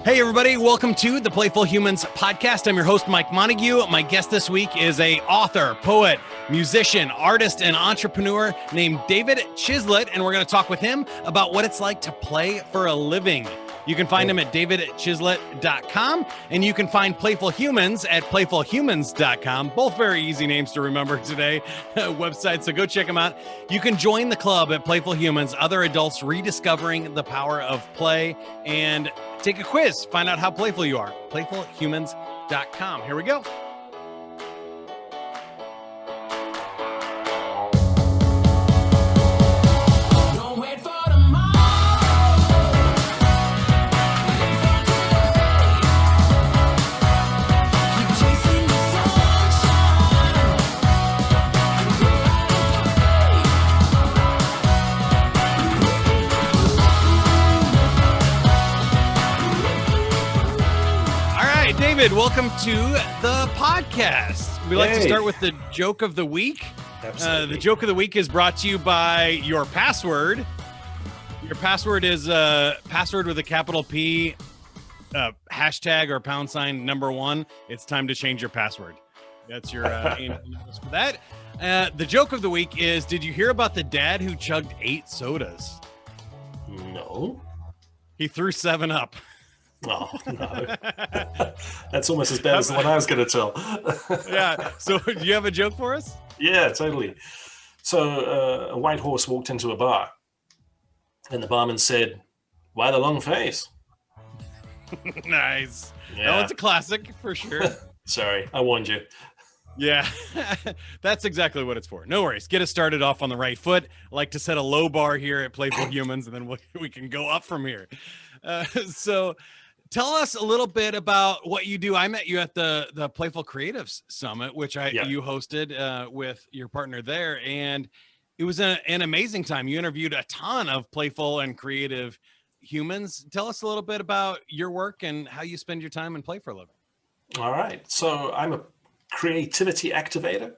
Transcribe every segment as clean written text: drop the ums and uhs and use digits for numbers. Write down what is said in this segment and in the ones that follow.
Hey, everybody. Welcome to the Playful Humans podcast. I'm your host, Mike Montague. My guest this week is an author, poet, musician, artist, and entrepreneur named David Chislett, and we're going to talk with him about what it's like to play for a living. You can find him at davidchislett.com, and you can find Playful Humans at playfulhumans.com. Both very easy names to remember today, websites, so go check them out. You can join the club at Playful Humans, other adults rediscovering the power of play, and take a quiz, find out how playful you are. playfulhumans.com. Here we go. David, welcome to the podcast. We like to start with the joke of the week. The joke of the week is brought to you by your password. Your password is password with a capital P, hashtag or pound sign #1. It's time to change your password. That's your email for that. The joke of the week is, did you hear about the dad who chugged 8 sodas? No. He threw 7 up. Oh, no. That's almost as bad as the one I was going to tell. Yeah. So do you have a joke for us? Yeah, totally. So a white horse walked into a bar and the barman said, "Why the long face?" Nice. Yeah. That one's a classic for sure. Sorry, I warned you. Yeah, that's exactly what it's for. No worries. Get us started off on the right foot. I like to set a low bar here at Playful Humans, and then we can go up from here. So tell us a little bit about what you do. I met you at the Playful Creatives Summit, which you hosted with your partner there, and it was an amazing time. You interviewed a ton of playful and creative humans. Tell us a little bit about your work and how you spend your time and play for a living. All right. So I'm a creativity activator.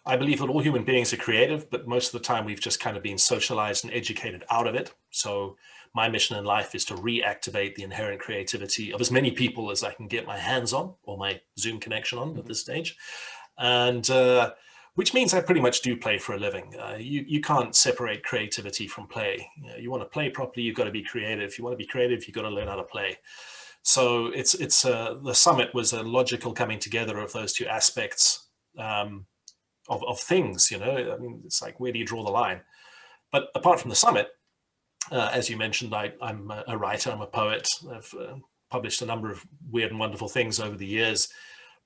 I believe that all human beings are creative, but most of the time we've just kind of been socialized and educated out of it. So my mission in life is to reactivate the inherent creativity of as many people as I can get my hands on, or my Zoom connection on at this stage. And which means I pretty much do play for a living. You can't separate creativity from play. You want to play properly, you've got to be creative. If you want to be creative, you've got to learn how to play. So it's the summit was a logical coming together of those two aspects of things. I mean, it's like, where do you draw the line? But apart from the summit, as you mentioned, I'm a writer, I'm a poet. I've published a number of weird and wonderful things over the years.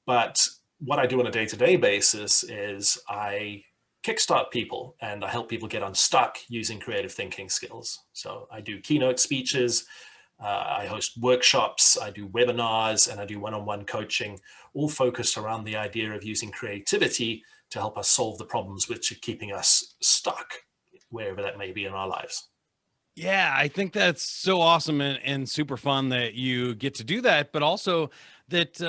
But what I do on a day-to-day basis is I kickstart people and I help people get unstuck using creative thinking skills. So I do keynote speeches, I host workshops, I do webinars, and I do one-on-one coaching, all focused around the idea of using creativity to help us solve the problems which are keeping us stuck, wherever that may be in our lives. Yeah, I think that's so awesome and super fun that you get to do that, but also that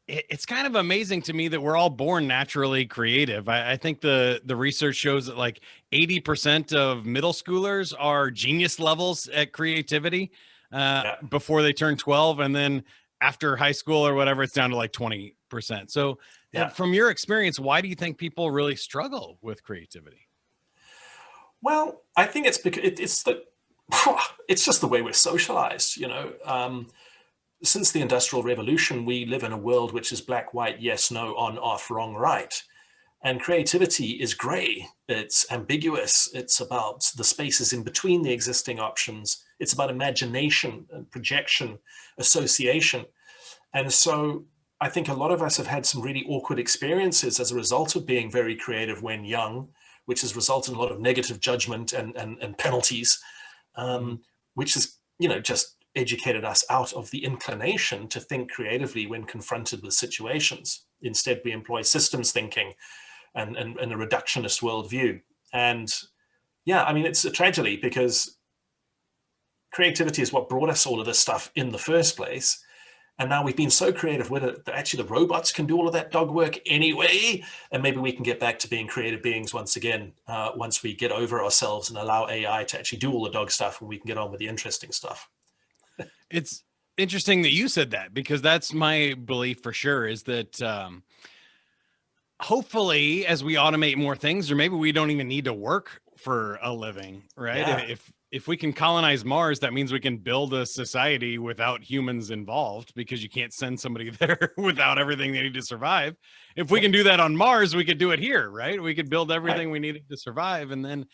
it's kind of amazing to me that we're all born naturally creative. I think the research shows that like 80% of middle schoolers are genius levels at creativity before they turn 12. And then after high school or whatever, it's down to like 20%. So from your experience, why do you think people really struggle with creativity? Well, I think it's because it's just the way we're socialized, Since the Industrial Revolution, we live in a world which is black, white, yes, no, on, off, wrong, right. And creativity is gray. It's ambiguous. It's about the spaces in between the existing options. It's about imagination and projection, association. And so I think a lot of us have had some really awkward experiences as a result of being very creative when young, which has resulted in a lot of negative judgment and penalties, which has, just educated us out of the inclination to think creatively when confronted with situations. Instead, we employ systems thinking and a reductionist worldview. And it's a tragedy because creativity is what brought us all of this stuff in the first place. And now we've been so creative with it that actually the robots can do all of that dog work anyway. And maybe we can get back to being creative beings once again, once we get over ourselves and allow AI to actually do all the dog stuff and we can get on with the interesting stuff. It's interesting that you said that, because that's my belief for sure, is that hopefully as we automate more things, or maybe we don't even need to work for a living, right? Yeah. If we can colonize Mars, that means we can build a society without humans involved, because you can't send somebody there without everything they need to survive. If we can do that on Mars, we could do it here, right? We could build everything we needed to survive. And then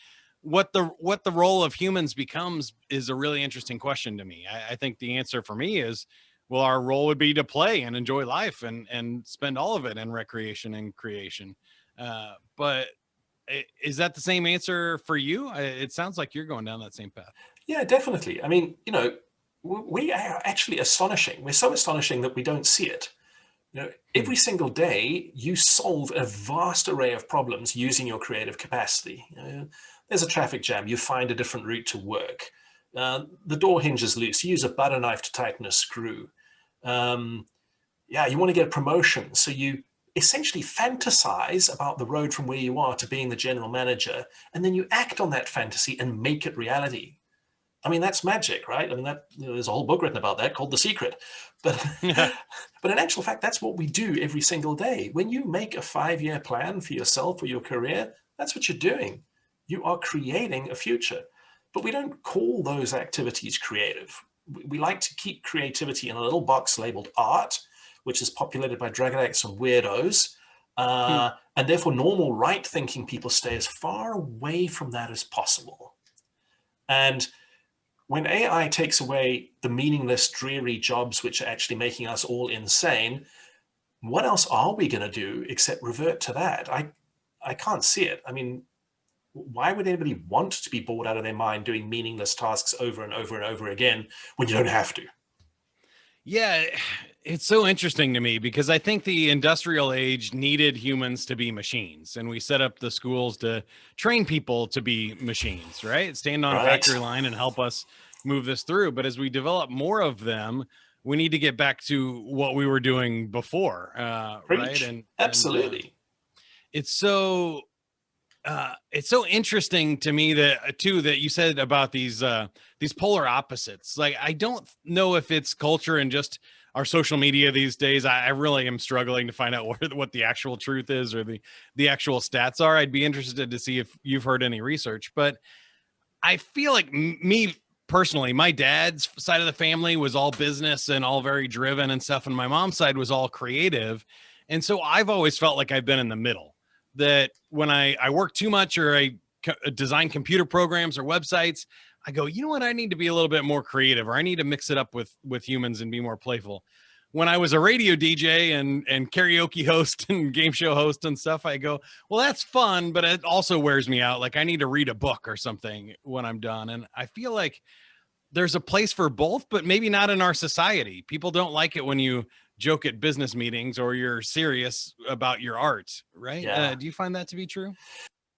what the role of humans becomes is a really interesting question to me. I think the answer for me is, well, our role would be to play and enjoy life and spend all of it in recreation and creation. But is that the same answer for you? It sounds like you're going down that same path. Yeah, definitely. I mean, we are actually astonishing. We're so astonishing that we don't see it. Every single day you solve a vast array of problems using your creative capacity. There's a traffic jam, you find a different route to work. The door hinge is loose, you use a butter knife to tighten a screw. You want to get a promotion, so you essentially fantasize about the road from where you are to being the general manager, and then you act on that fantasy and make it reality. I mean, that's magic, right? I mean, there's a whole book written about that called The Secret. But but in actual fact, that's what we do every single day. When you make a 5-year plan for yourself or your career, that's what you're doing. You are creating a future. But we don't call those activities creative. We like to keep creativity in a little box labeled art, which is populated by drug addicts and weirdos. And therefore, normal right-thinking people stay as far away from that as possible. And when AI takes away the meaningless, dreary jobs which are actually making us all insane, what else are we going to do except revert to that? I can't see it. I mean, why would anybody want to be bored out of their mind doing meaningless tasks over and over and over again when you don't have to? Yeah, it's so interesting to me, because I think the industrial age needed humans to be machines, and we set up the schools to train people to be machines, right? Stand on a factory line and help us move this through. But as we develop more of them, we need to get back to what we were doing before, right? And absolutely. It's so interesting to me that you said about these polar opposites. Like, I don't know if it's culture and just our social media these days. I really am struggling to find out what the actual truth is, or the actual stats are. I'd be interested to see if you've heard any research, but I feel like me personally, my dad's side of the family was all business and all very driven and stuff, and my mom's side was all creative. And so I've always felt like I've been in the middle, that when I work too much, or I design computer programs or websites, I go, you know what, I need to be a little bit more creative, or I need to mix it up with humans and be more playful. When I was a radio DJ and karaoke host and game show host and stuff, I go, well, that's fun, but it also wears me out. Like, I need to read a book or something when I'm done. And I feel like there's a place for both, but maybe not in our society. People don't like it when you joke at business meetings or you're serious about your art, right? Yeah. Do you find that to be true?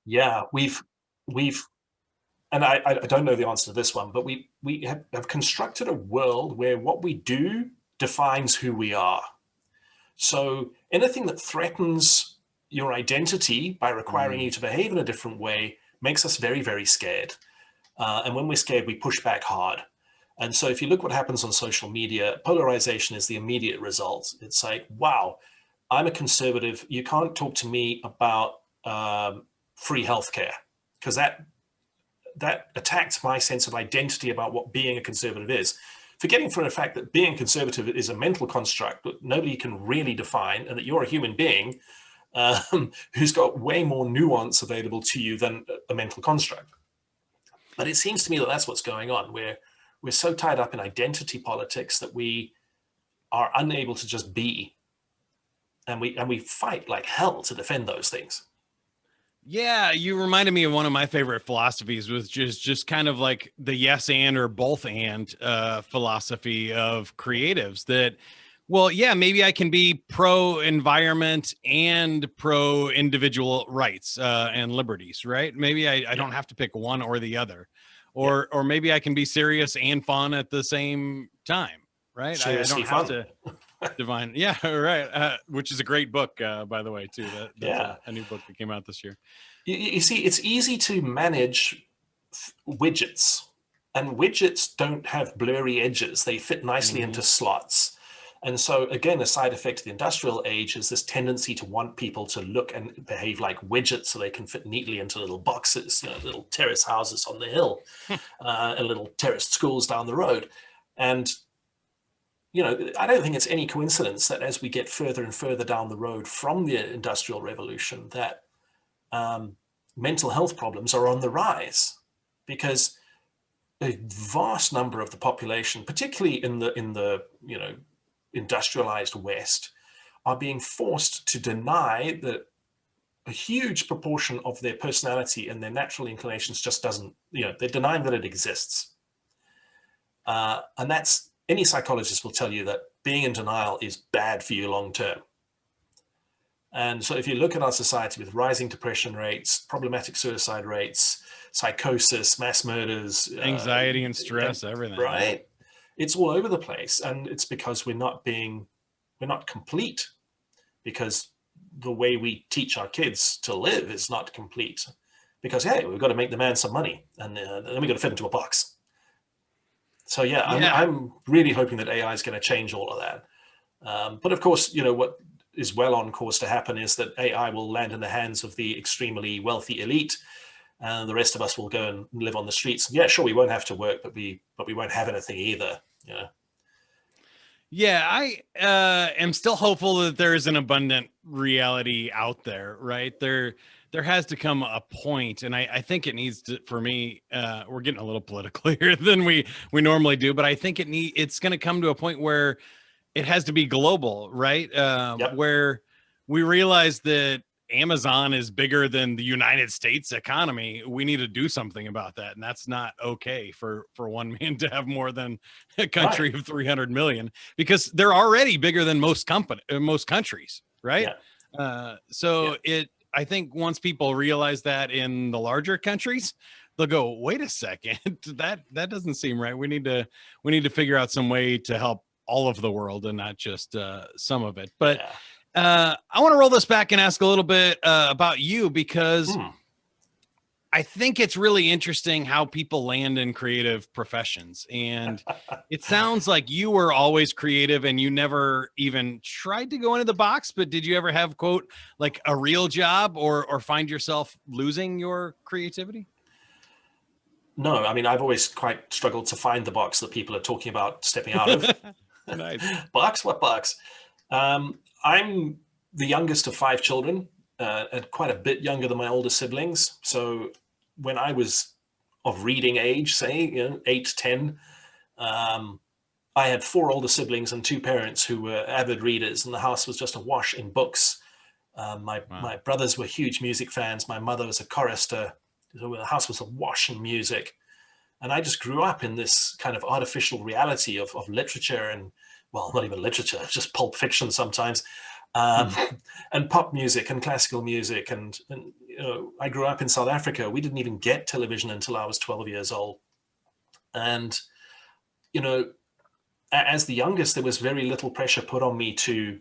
Yeah, we've, and I don't know the answer to this one, but we have constructed a world where what we do defines who we are. So anything that threatens your identity by requiring you to behave in a different way makes us very, very scared. And when we're scared, we push back hard. And so if you look what happens on social media, polarization is the immediate result. It's like, wow, I'm a conservative. You can't talk to me about free healthcare, because that attacks my sense of identity about what being a conservative is. Forgetting for a fact that being conservative is a mental construct that nobody can really define, and that you're a human being who's got way more nuance available to you than a mental construct. But it seems to me that that's what's going on. We're so tied up in identity politics that we are unable to just be, and we fight like hell to defend those things. Yeah, you reminded me of one of my favorite philosophies, which is just kind of like the yes and or both and philosophy of creatives. That, well, yeah, maybe I can be pro environment and pro individual rights and liberties, right? Maybe I don't have to pick one or the other, or maybe I can be serious and fun at the same time, right? Seriously, I don't have to divine. Yeah, right. Which is a great book, by the way, too. That's a new book that came out this year. You see, it's easy to manage widgets. And widgets don't have blurry edges. They fit nicely into slots. And so again, a side effect of the industrial age is this tendency to want people to look and behave like widgets so they can fit neatly into little boxes, little terrace houses on the hill, and little terraced schools down the road. And, I don't think it's any coincidence that as we get further and further down the road from the Industrial Revolution, that mental health problems are on the rise, because a vast number of the population, particularly in the industrialized West, are being forced to deny that a huge proportion of their personality and their natural inclinations just doesn't, they're denying that it exists. And that's, any psychologist will tell you that being in denial is bad for you long term. And so if you look at our society with rising depression rates, problematic suicide rates, psychosis, mass murders, anxiety and stress, everything, right? It's all over the place. And it's because we're not complete, because the way we teach our kids to live is not complete, because, hey, we've got to make the man some money, and then we've got to fit into a box. So yeah. I'm really hoping that AI is going to change all of that. But of course, what is well on course to happen is that AI will land in the hands of the extremely wealthy elite, and the rest of us will go and live on the streets. Yeah, sure, we won't have to work, but we won't have anything either. Yeah, I am still hopeful that there is an abundant reality out there, right? There has to come a point, and I think it needs to, for me, we're getting a little political here than we normally do, but I think it's going to come to a point where it has to be global, right? Yep. Where we realize that Amazon is bigger than the United States economy. We need to do something about that. And that's not okay for one man to have more than a country of 300 million, because they're already bigger than most countries. Right. Yeah. I think once people realize that in the larger countries, they'll go, wait a second, that doesn't seem right. We need to figure out some way to help all of the world and not just some of it. But I want to roll this back and ask a little bit about you, because I think it's really interesting how people land in creative professions. And it sounds like you were always creative and you never even tried to go into the box, but did you ever have, quote, like a real job or find yourself losing your creativity? No, I mean, I've always quite struggled to find the box that people are talking about stepping out of. Nice. Box? What box? I'm the youngest of 5 children, and quite a bit younger than my older siblings. So when I was of reading age, say, 8, 10, I had 4 older siblings and 2 parents who were avid readers, and the house was just awash in books. My brothers were huge music fans. My mother was a chorister. So the house was awash in music. And I just grew up in this kind of artificial reality of literature, and, well, not even literature, just pulp fiction sometimes, and pop music and classical music. And I grew up in South Africa. We didn't even get television until I was 12 years old. And, as the youngest, there was very little pressure put on me to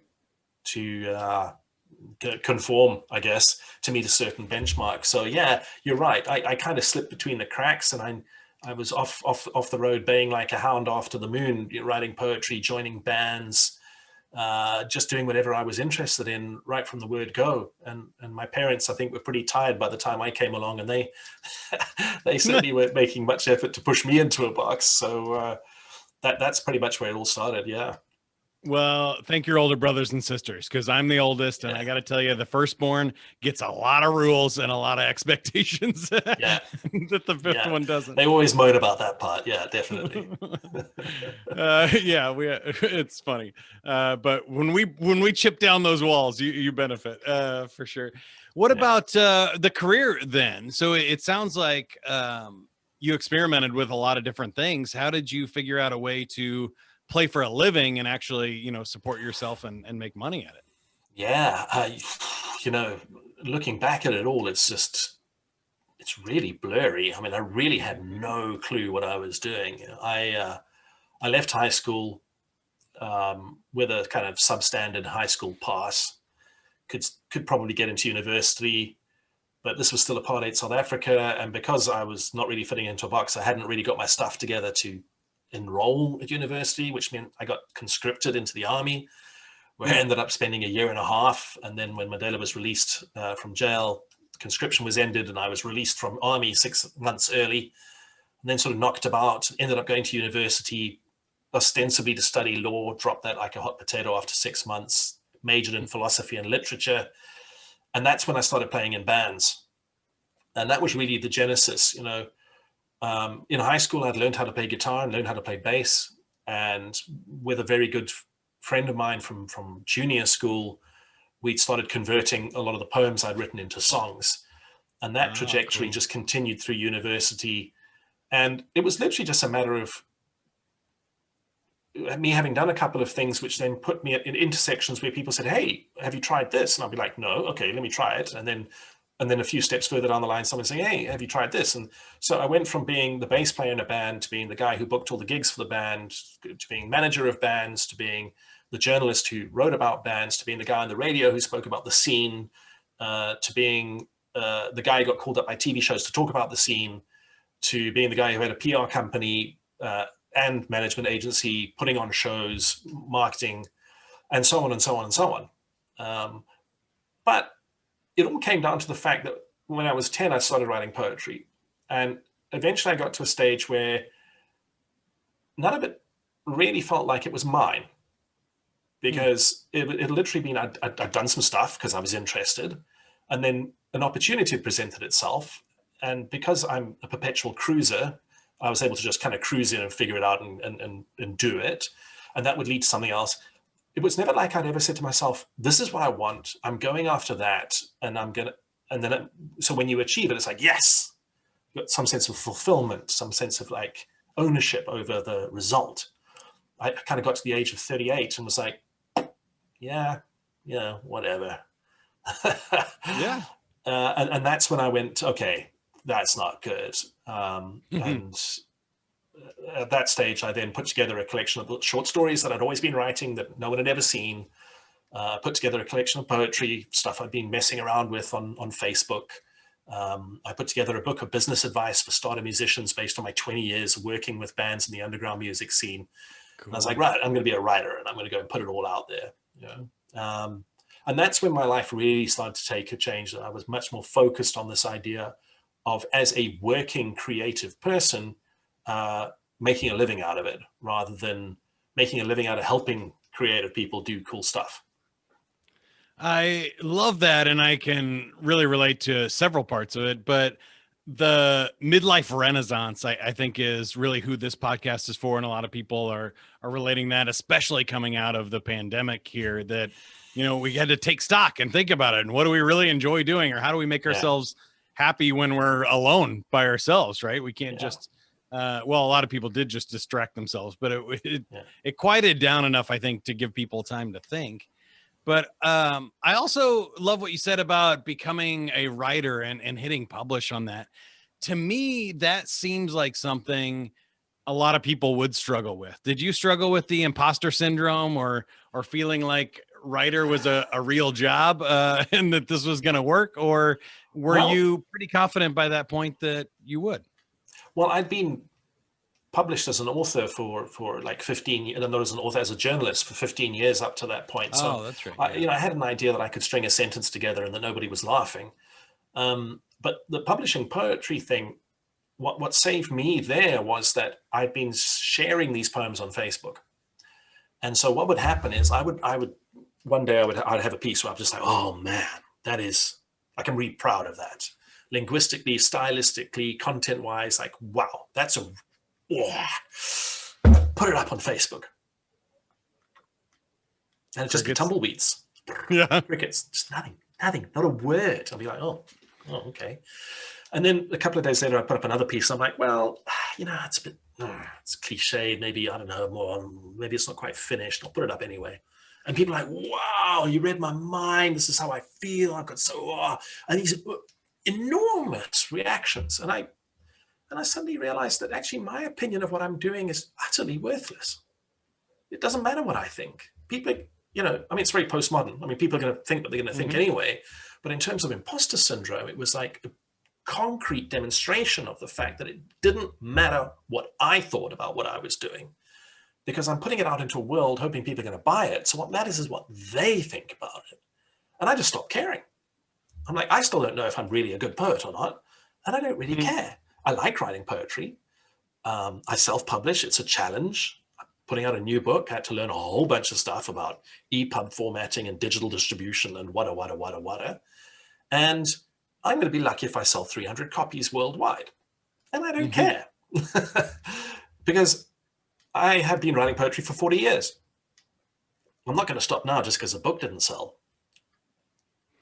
conform, I guess, to meet a certain benchmark. So yeah, you're right. I kind of slipped between the cracks, and I was off the road baying like a hound after the moon, writing poetry, joining bands, just doing whatever I was interested in right from the word go. And my parents, I think, were pretty tired by the time I came along, and they certainly weren't making much effort to push me into a box. So that's pretty much where it all started. Yeah. Well, thank your older brothers and sisters, because I'm the oldest, and I got to tell you, the firstborn gets a lot of rules and a lot of expectations that the fifth one doesn't. They always moan about that part. Yeah, definitely. It's funny. But when we chip down those walls, you benefit for sure. What about the career then? So it sounds like you experimented with a lot of different things. How did you figure out a way to play for a living and actually, support yourself and make money at it? Yeah. Looking back at it all, it's really blurry. I mean, I really had no clue what I was doing. I left high school with a kind of substandard high school pass. Could probably get into university. but this was still apartheid South Africa. And because I was not really fitting into a box, I hadn't really got my stuff together to enroll at university, which meant I got conscripted into the army, where I ended up spending a year and a half. And then when Mandela was released from jail, conscription was ended and I was released from army 6 months early, and then sort of knocked about, ended up going to university, ostensibly to study law, dropped that like a hot potato after 6 months, majored in philosophy and literature. And that's when I started playing in bands. And that was really the genesis. In high school, I'd learned how to play guitar and learned how to play bass. And with a very good friend of mine from junior school, we'd started converting a lot of the poems I'd written into songs. And that trajectory just continued through university. And it was literally just a matter of me having done a couple of things which then put me in intersections where people said, hey, have you tried this? And I'll be like, no, okay, let me try it. And then a few steps further down the line, someone saying, hey, have you tried this? And so I went from being the bass player in a band to being the guy who booked all the gigs for the band, to being manager of bands, to being the journalist who wrote about bands, to being the guy on the radio who spoke about the scene, to being the guy who got called up by TV shows to talk about the scene, to being the guy who had a PR company and management agency, putting on shows, marketing, and so on and so on and so on. But it all came down to the fact that when I was 10, I started writing poetry. And eventually I got to a stage where none of it really felt like it was mine, because it had literally been, I'd done some stuff because I was interested, and then an opportunity presented itself. And because I'm a perpetual cruiser, I was able to just kind of cruise in and figure it out and do it. And that would lead to something else. It was never like I'd ever said to myself, this is what I want. I'm going after that. So when you achieve it, it's like, yes, you got some sense of fulfillment, some sense of like ownership over the result. I kind of got to the age of 38 and was like, yeah, whatever. Yeah. And that's when I went, okay, that's not good. And at that stage, I then put together a collection of short stories that I'd always been writing that no one had ever seen. Put together a collection of poetry, stuff I'd been messing around with on Facebook. I put together a book of business advice for starter musicians based on my 20 years of working with bands in the underground music scene. Cool. And I was like, right, I'm going to be a writer and I'm going to go and put it all out there. And that's when my life really started to take a change. I was much more focused on this idea of, as a working creative person, making a living out of it, rather than making a living out of helping creative people do cool stuff. I love that. And I can really relate to several parts of it, but the midlife renaissance, I think, is really who this podcast is for. And a lot of people are relating that, especially coming out of the pandemic here, that, we had to take stock and think about it. And what do we really enjoy doing? Or how do we make ourselves happy when we're alone by ourselves, right? We can't just, a lot of people did just distract themselves, but it quieted down enough, I think, to give people time to think. But I also love what you said about becoming a writer and hitting publish on that. To me, that seems like something a lot of people would struggle with. Did you struggle with the imposter syndrome or feeling like writer was a real job and that this was going to work? Or were you pretty confident by that point that you would? Well, I'd been published as an author for like 15 years, and not as an author, as a journalist for 15 years up to that point. So that's right. I had an idea that I could string a sentence together and that nobody was laughing. But the publishing poetry thing, what saved me there was that I'd been sharing these poems on Facebook. And so what would happen is I would one day I'd have a piece where I'm just like, oh man, I can be proud of that. Linguistically, stylistically, content-wise, like, wow, put it up on Facebook. And it's just be tumbleweeds. Yeah. Crickets, just nothing, not a word. I'll be like, oh, okay. And then a couple of days later, I put up another piece. I'm like, well, it's a bit, it's cliched. Maybe, I don't know, maybe it's not quite finished. I'll put it up anyway. And people are like, wow, you read my mind. This is how I feel. I've got and these enormous reactions. And I suddenly realized that actually my opinion of what I'm doing is utterly worthless. It doesn't matter what I think. People, it's very postmodern. I mean, people are going to think what they're going to think anyway. But in terms of imposter syndrome, it was like a concrete demonstration of the fact that it didn't matter what I thought about what I was doing, because I'm putting it out into a world hoping people are going to buy it. So what matters is what they think about it. And I just stopped caring. I'm like, I still don't know if I'm really a good poet or not. And I don't really care. I like writing poetry. I self-publish. It's a challenge. I'm putting out a new book. I had to learn a whole bunch of stuff about EPUB formatting and digital distribution and wada. And I'm going to be lucky if I sell 300 copies worldwide. And I don't care. Because I have been writing poetry for 40 years. I'm not going to stop now just because the book didn't sell.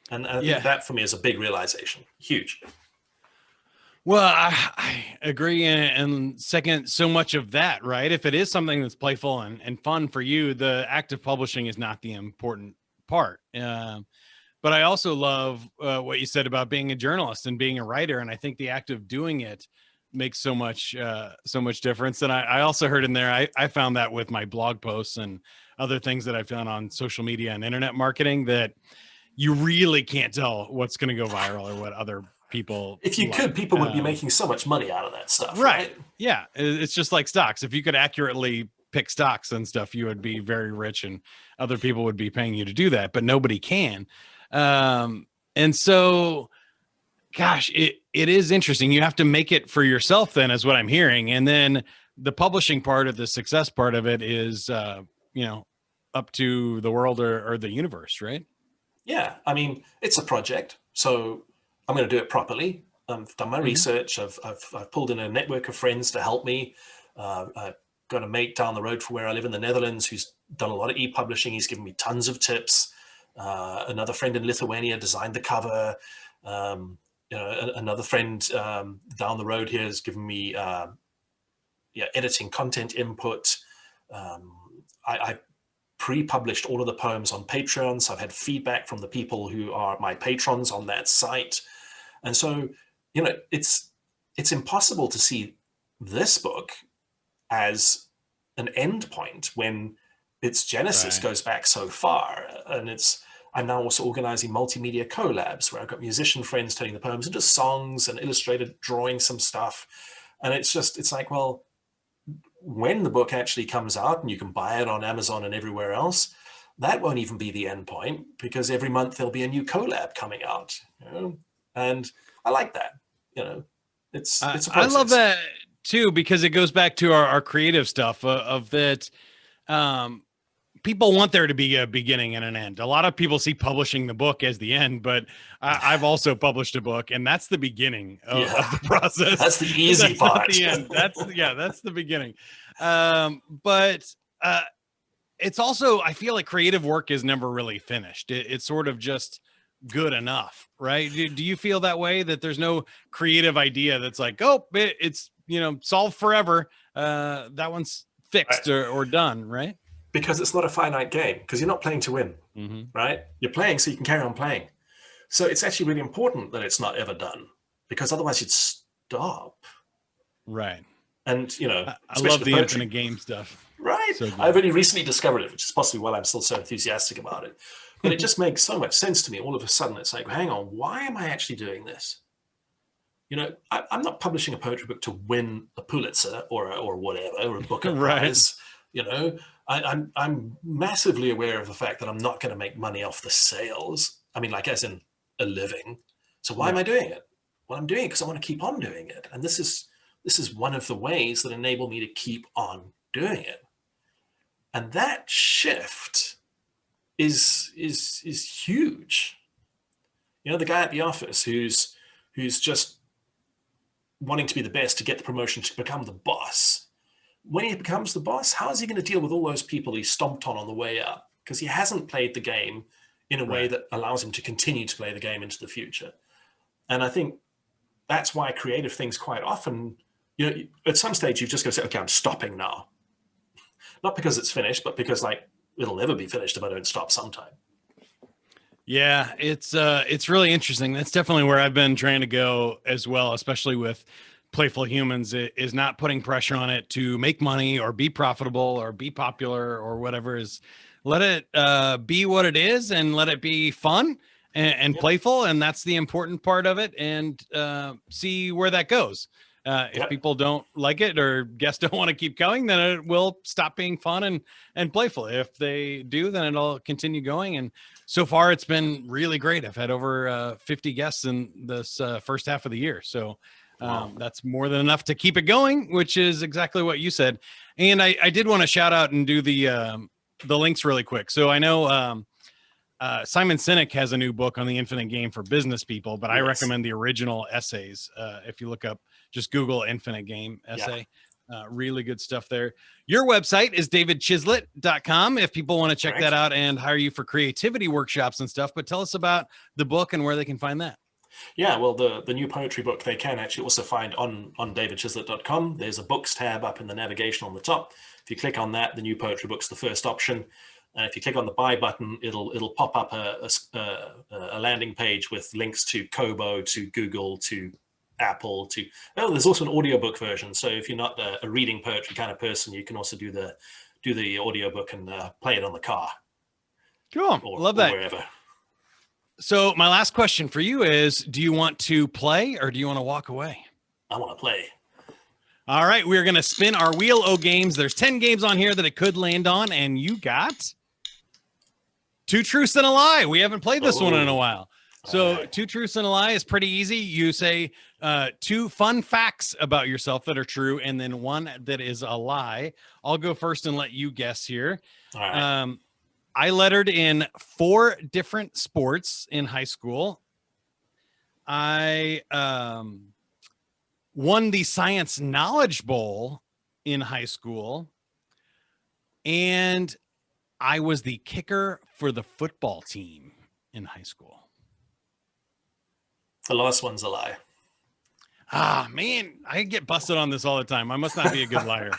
And I think that for me is a big realization. Huge. Well, I agree. And second, so much of that, right? If it is something that's playful and fun for you, the act of publishing is not the important part. But I also love what you said about being a journalist and being a writer. And I think the act of doing it makes so much difference. And I also heard in there, I found that with my blog posts and other things that I've done on social media and internet marketing, that you really can't tell what's going to go viral or what other people. If you could, people would be making so much money out of that stuff. Right. Yeah. It's just like stocks. If you could accurately pick stocks and stuff, you would be very rich and other people would be paying you to do that, but nobody can. And so, gosh, it is interesting. You have to make it for yourself then, is what I'm hearing. And then the publishing part of the success part of it is, up to the world or the universe, right? Yeah. I mean, it's a project, so I'm going to do it properly. I've done my research. I've pulled in a network of friends to help me. I've got a mate down the road from where I live in the Netherlands who's done a lot of e-publishing. He's given me tons of tips. Another friend in Lithuania designed the cover. Another friend down the road here has given me editing content input. I pre-published all of the poems on Patreon, so I've had feedback from the people who are my patrons on that site. And so, it's impossible to see this book as an end point when its genesis goes back so far. And I'm now also organizing multimedia collabs where I've got musician friends turning the poems into songs and illustrated drawing some stuff. And it's like, well, when the book actually comes out and you can buy it on Amazon and everywhere else, that won't even be the end point, because every month there'll be a new collab coming out, and I like that. It's a process. I love that too, because it goes back to our creative stuff of that. People want there to be a beginning and an end. A lot of people see publishing the book as the end, but I've also published a book, and that's the beginning of the process. That's the easy part. Not the end. That's the beginning. But it's also, I feel like creative work is never really finished. It's sort of just good enough, right? Do you feel that way, that there's no creative idea that's like, oh, it's solved forever. That one's fixed or done, right? Because it's not a finite game, because you're not playing to win, right? You're playing so you can carry on playing. So it's actually really important that it's not ever done, because otherwise you'd stop. Right. And, I love the infinite game stuff. Right. So I've only recently discovered it, which is possibly why I'm still so enthusiastic about it. But it just makes so much sense to me. All of a sudden, it's like, hang on, why am I actually doing this? I'm not publishing a poetry book to win a Pulitzer or whatever, or a Booker Prize. I'm massively aware of the fact that I'm not going to make money off the sales. I mean, like as in a living. So why am I doing it? Well, I'm doing it because I want to keep on doing it. And this is one of the ways that enable me to keep on doing it. And that shift is huge. The guy at the office who's just wanting to be the best to get the promotion to become the boss. When he becomes the boss, how is he going to deal with all those people he stomped on the way up? Because he hasn't played the game in a way that allows him to continue to play the game into the future. And I think that's why creative things quite often, at some stage you've just got to say, okay, I'm stopping now. Not because it's finished, but because it'll never be finished if I don't stop sometime. Yeah, it's really interesting. That's definitely where I've been trying to go as well, especially with Playful Humans, is not putting pressure on it to make money or be profitable or be popular or whatever. Is let it be what it is and let it be fun and playful, and that's the important part of it, and see where that goes. If people don't like it or guests don't want to keep going, then it will stop being fun and playful. If they do, then it'll continue going. And so far, it's been really great. I've had over 50 guests in this first half of the year. So that's more than enough to keep it going, which is exactly what you said. And I did want to shout out and do the links really quick. So I know Simon Sinek has a new book on the infinite game for business people, but I recommend the original essays. If you look up, just Google infinite game essay, really good stuff there. Your website is davidchislett.com if people want to check that out and hire you for creativity workshops and stuff. But tell us about the book and where they can find that. Yeah, well, the new poetry book they can actually also find on davidchislett.com. There's a books tab up in the navigation on the top. If you click on that, the new poetry book's the first option. And if you click on the buy button, it'll pop up a landing page with links to Kobo, to Google, to Apple, there's also an audiobook version. So if you're not a reading poetry kind of person, you can also do the audiobook and play it on the car. Cool. Love that. Or wherever. So my last question for you is, do you want to play or do you want to walk away? I want to play. All right. We're going to spin our wheel o games. There's 10 games on here that it could land on, and you got 2 truths and a lie. We haven't played this one in a while. So 2 truths and a lie is pretty easy. You say 2 fun facts about yourself that are true, and then 1 that is a lie. I'll go first and let you guess here. All right. I lettered in 4 different sports in high school. I won the Science Knowledge Bowl in high school. And I was the kicker for the football team in high school. The last one's a lie. Ah, man, I get busted on this all the time. I must not be a good liar.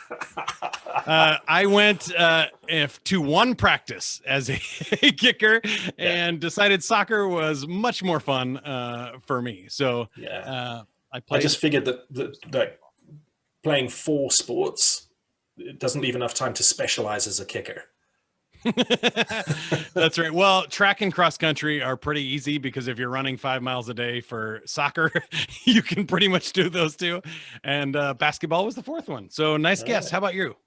I went to 1 practice as a kicker and decided soccer was much more fun for me. So I just figured that playing 4 sports, it doesn't leave enough time to specialize as a kicker. That's right. Well, track and cross country are pretty easy because if you're running 5 miles a day for soccer, you can pretty much do those 2. And basketball was the 4th one. So nice guess. How about you?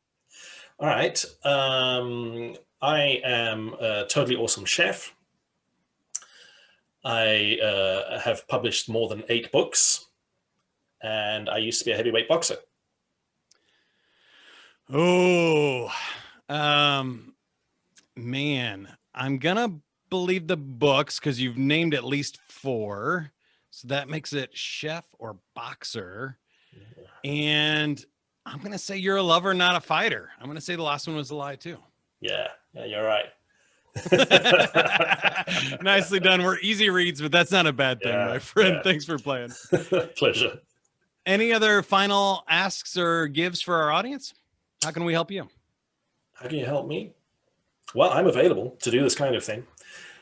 All right. I am a totally awesome chef. I have published more than 8 books, and I used to be a heavyweight boxer. Oh, man, I'm gonna believe the books because you've named at least 4, so that makes it chef or boxer. And I'm gonna say you're a lover, not a fighter. I'm gonna say the last one was a lie too. Yeah, you're right. Nicely done. We're easy reads, but that's not a bad thing, my friend. Thanks for playing. Pleasure. Any other final asks or gives for our audience? How can we help you? How can you help me? Well, I'm available to do this kind of thing.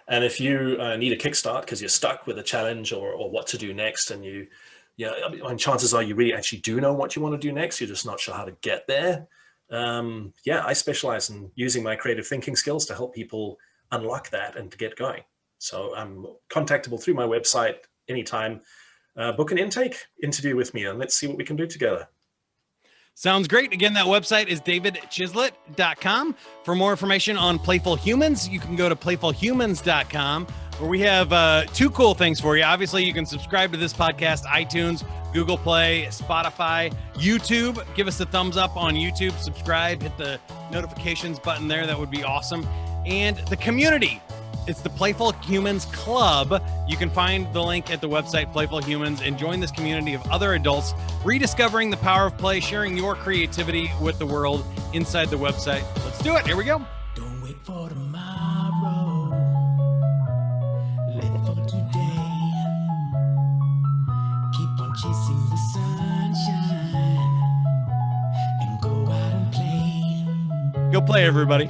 And if you need a kickstart because you're stuck with a challenge or what to do next, and chances are you really actually do know what you want to do next, you're just not sure how to get there. I specialize in using my creative thinking skills to help people unlock that and to get going. So I'm contactable through my website anytime. Book an interview with me, and let's see what we can do together. Sounds great. Again, that website is davidchislett.com. For more information on Playful Humans, you can go to playfulhumans.com, where we have 2 cool things for you. Obviously, you can subscribe to this podcast, iTunes, Google Play, Spotify, YouTube. Give us a thumbs up on YouTube. Subscribe. Hit the notifications button there. That would be awesome. And the community. It's the Playful Humans Club. You can find the link at the website, Playful Humans, and join this community of other adults rediscovering the power of play, sharing your creativity with the world inside the website. Let's do it. Here we go. Don't wait for tomorrow. Live for today. Keep on chasing the sunshine and go out and play. Go play, everybody.